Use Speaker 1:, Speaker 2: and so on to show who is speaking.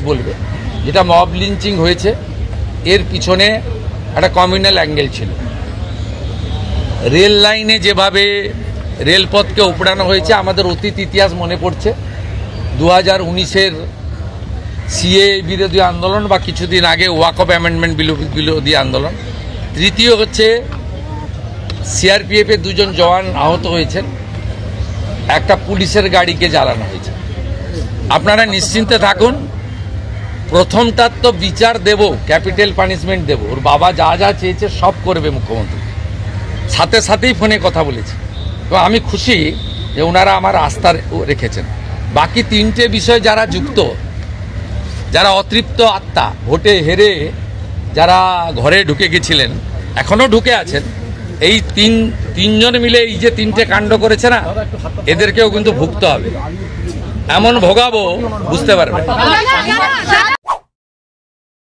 Speaker 1: বলবে যেটা mob lynching হয়েছে এর পিছনে একটা কমিউনাল অ্যাঙ্গেল ছিল। রেল লাইনে যেভাবে রেলপথকে উপড়ানো হয়েছে আমাদের অতীত ইতিহাস মনে পড়ছে। 2019-এর সিএ বিরোধী আন্দোলন বা কিছুদিন আগে ওয়াকফ অ্যামেন্ডমেন্ট বিরোধী আন্দোলন। তৃতীয় হচ্ছে সিআরপিএফের 2 জন জওয়ান আহত হয়েছেন, একটা পুলিশের গাড়িকে জ্বালানো হয়েছে। আপনারা নিশ্চিন্তে থাকুন, প্রথমটার তো বিচার দেব, ক্যাপিটাল পানিশমেন্ট দেব। ওর বাবা যা যা চেয়েছে সব করবে মুখ্যমন্ত্রী, সাথে সাথেই ফোনে কথা বলেছে এবং আমি খুশি যে ওনারা আমার আস্থা রেখেছেন। বাকি 3টে বিষয় যারা যুক্ত, যারা অতৃপ্ত আত্মা, ভোটে হেরে যারা ঘরে ঢুকে গেছিলেন, এখনও ঢুকে আছেন, এই তিনজন মিলে এই যে 3টে কাণ্ড করেছে না, এদেরকেও কিন্তু ভুগতে হবে। এমন ভোগাবো বুঝতে পারবে।